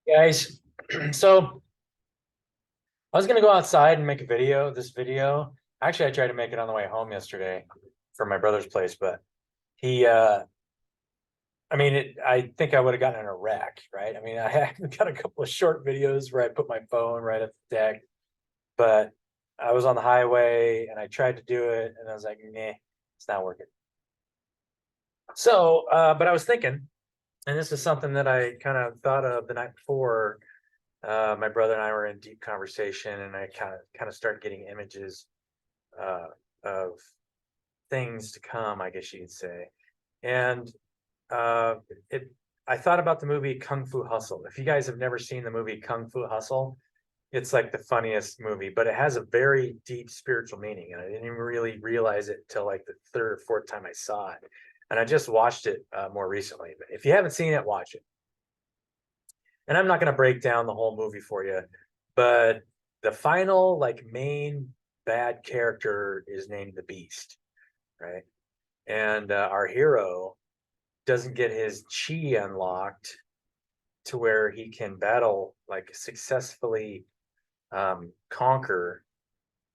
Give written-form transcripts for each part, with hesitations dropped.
Guys, so I was gonna go outside and make a video, this video. Actually, I tried to make it on the way home yesterday from my brother's place, but he I mean I think I would have gotten in a wreck, right? I mean, I have got a couple of short videos where I put my phone right at the deck, but I was on the highway and I tried to do it and I was like, meh, it's not working. So but I was thinking, and this is something that I kind of thought of the night before. My brother and I were in deep conversation, and I kind of started getting images uh, of things to come, I guess you'd say. And uh, it, I thought about the movie Kung Fu Hustle. If you guys have never seen the movie Kung Fu Hustle, it's like the funniest movie, but it has a very deep spiritual meaning, and I didn't even really realize it till like the third or fourth time I saw it. And I just watched it more recently. But if you haven't seen it, watch it. And I'm not going to break down the whole movie for you, but the final like main bad character is named the Beast, right? And our hero doesn't get his chi unlocked to where he can battle like successfully conquer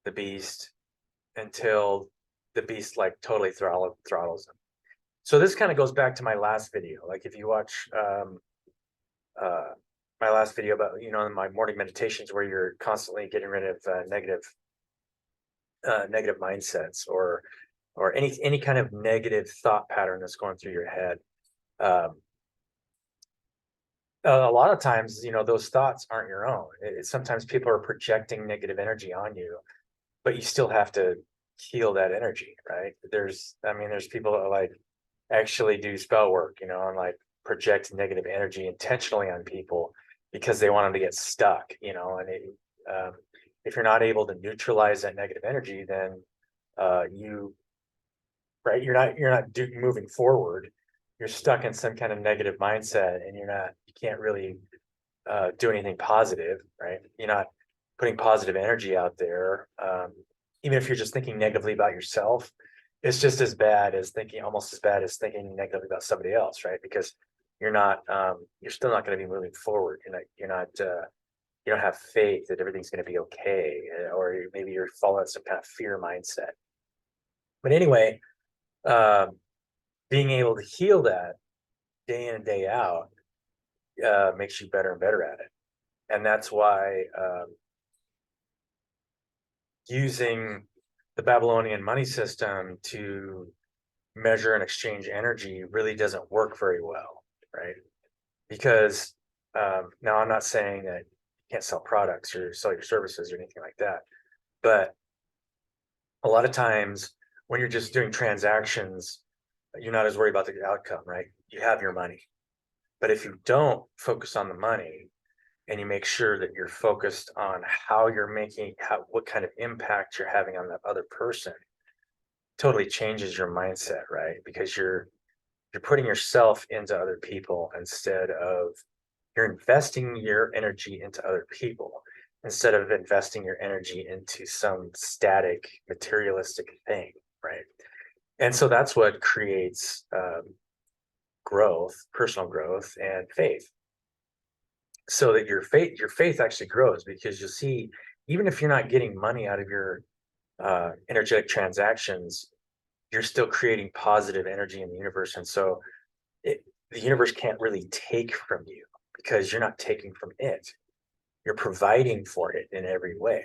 the Beast until the Beast like totally throttles him. So this kind of goes back to my last video. Like if you watch uh, my last video about my morning meditations where you're constantly getting rid of negative mindsets or any kind of negative thought pattern that's going through your head. um, a lot of times those thoughts aren't your own. Sometimes people are projecting negative energy on you, but you still have to heal that energy, right? There's people that like actually do spell work, and like project negative energy intentionally on people because they want them to get stuck, um, if you're not able to neutralize that negative energy, then you right, you're not moving forward. You're stuck in some kind of negative mindset, and you can't really do anything positive, right? You're not putting positive energy out there. Even if you're just thinking negatively about yourself, it's just almost as bad as thinking negatively about somebody else, right? Because you're still not going to be moving forward. You don't have faith that everything's going to be okay, or maybe you're following some kind of fear mindset. But anyway, um, being able to heal that day in and day out makes you better and better at it. And that's why using the Babylonian money system to measure and exchange energy really doesn't work very well, right? Because now I'm not saying that you can't sell products or sell your services or anything like that, but a lot of times when you're just doing transactions, you're not as worried about the outcome, right? You have your money. But if you don't focus on the money and you make sure that you're focused on how you're what kind of impact you're having on that other person, totally changes your mindset, right? Because you're putting yourself into other people instead of you're investing your energy into other people instead of investing your energy into some static materialistic thing, right? And so that's what creates growth, personal growth, and faith. So that your faith actually grows because you'll see, even if you're not getting money out of your energetic transactions, you're still creating positive energy in the universe. And so the universe can't really take from you because you're not taking from it. You're providing for it in every way.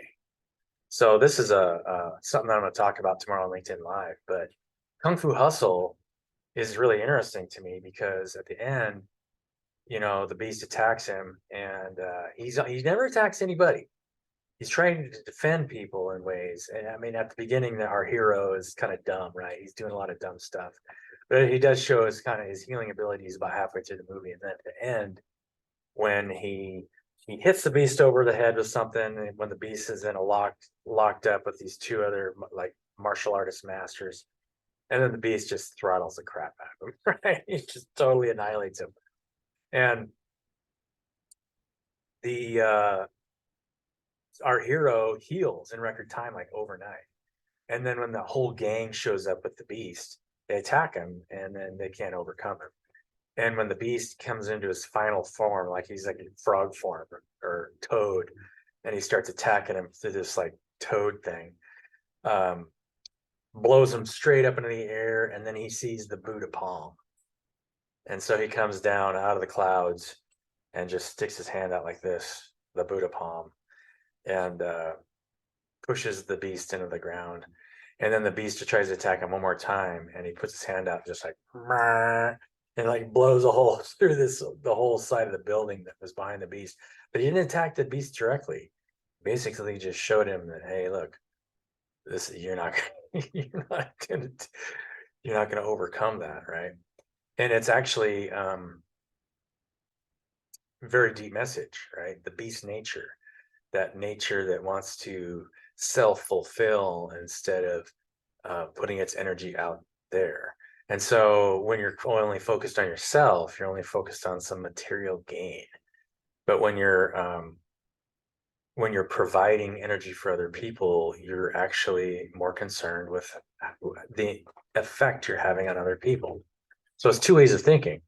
So this is something that I'm going to talk about tomorrow on LinkedIn Live. But Kung Fu Hustle is really interesting to me because at the end, the Beast attacks him, and he never attacks anybody. He's trying to defend people in ways. And I mean, at the beginning, our hero is kind of dumb, right? He's doing a lot of dumb stuff, but he does show his healing abilities about halfway through the movie, and then at the end, when he hits the Beast over the head with something, and when the Beast is in a locked up with these two other like martial artist masters, and then the Beast just throttles the crap out of him, right? He just totally annihilates him, and the our hero heals in record time, like overnight. And then when the whole gang shows up with the Beast, they attack him, and then they can't overcome him. And when the beast comes into his final form, like he's like in frog form or toad, and he starts attacking him through this like toad thing, um, blows him straight up into the air, and then he sees the Buddha palm. And so he comes down out of the clouds and just sticks his hand out like this, the Buddha palm, and pushes the beast into the ground. And then the beast tries to attack him one more time, and he puts his hand out just like and like blows a hole through the whole side of the building that was behind the beast. But he didn't attack the beast directly. Basically, just showed him that, hey, look, this you're not you're not gonna you're not gonna overcome that, right? And it's actually very deep message, right? The beast nature, that nature that wants to self-fulfill instead of putting its energy out there. And so when you're only focused on yourself, you're only focused on some material gain. But when you're providing energy for other people, you're actually more concerned with the effect you're having on other people. So it's two ways of thinking.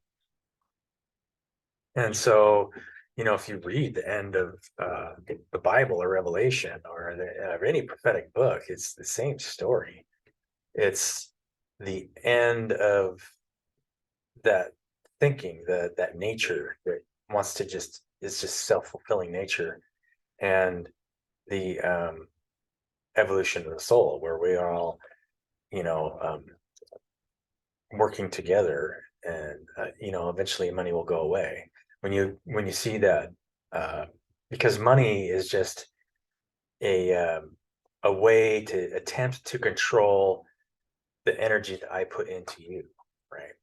And so, if you read the end of the Bible or Revelation or any prophetic book, it's the same story. It's the end of that thinking, that nature that wants to it's just self-fulfilling nature, and the evolution of the soul, where we are all, you know, um, working together, and eventually money will go away. When you see that, uh, because money is just a way to attempt to control the energy that I put into you, right?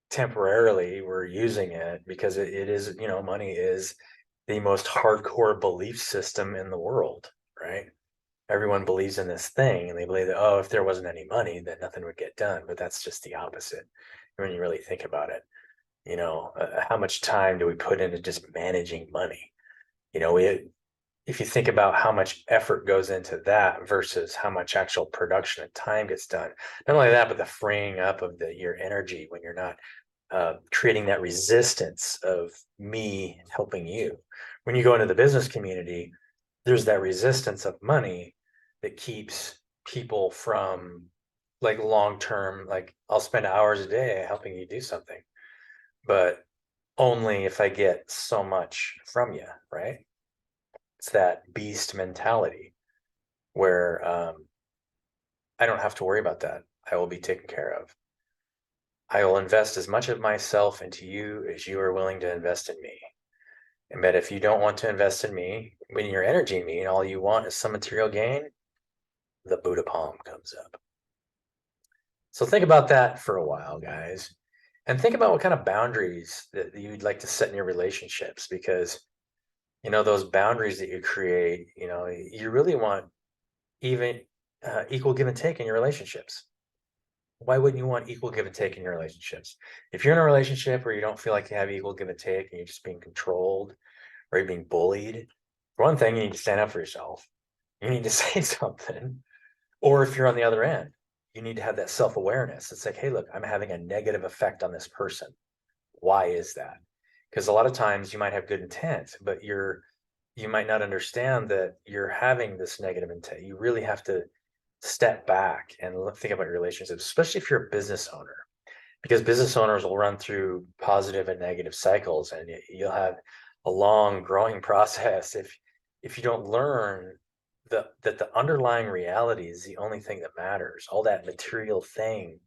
Temporarily, we're using it because it is, money is the most hardcore belief system in the world, right? Everyone believes in this thing, and they believe that, oh, if there wasn't any money, then nothing would get done. But that's just the opposite when you really think about it. How much time do we put into just managing money? If you think about how much effort goes into that versus how much actual production and time gets done, not only that, but the freeing up of your energy when you're not creating that resistance of me helping you. When you go into the business community, there's that resistance of money that keeps people from like long term, like I'll spend hours a day helping you do something, but only if I get so much from you, right? It's that beast mentality where I don't have to worry about that. I will be taken care of. I will invest as much of myself into you as you are willing to invest in me. And but if you don't want to invest in me, when you're energy me and all you want is some material gain, the Buddha palm comes up. So think about that for a while, guys. And think about what kind of boundaries that you'd like to set in your relationships, because those boundaries that you create, you really want even equal give and take in your relationships. Why wouldn't you want equal give and take in your relationships? If you're in a relationship where you don't feel like you have equal give and take and you're just being controlled or you're being bullied, for one thing, you need to stand up for yourself. You need to say something. Or if you're on the other end, you need to have that self-awareness. It's like, hey, look, I'm having a negative effect on this person. Why is that? Because a lot of times you might have good intent, but you might not understand that you're having this negative intent. You really have to step back and think about your relationships, especially if you're a business owner, because business owners will run through positive and negative cycles, and you'll have a long growing process if you don't learn that the underlying reality is the only thing that matters. All that material thing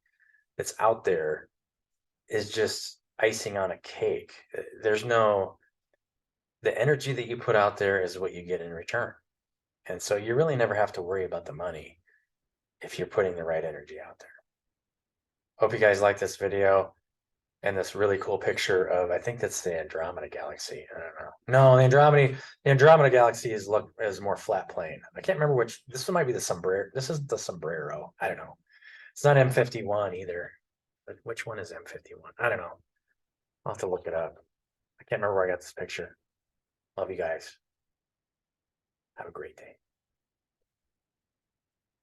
that's out there is just icing on a cake. The energy that you put out there is what you get in return. And so you really never have to worry about the money if you're putting the right energy out there. Hope you guys like this video and this really cool picture of, I think that's the Andromeda Galaxy. I don't know. No, the Andromeda Galaxy is more flat plane. I can't remember which. This might be the sombrero. This is the sombrero. I don't know. It's not M51 either. But which one is M51? I don't know. I'll have to look it up. I can't remember where I got this picture. Love you guys. Have a great day.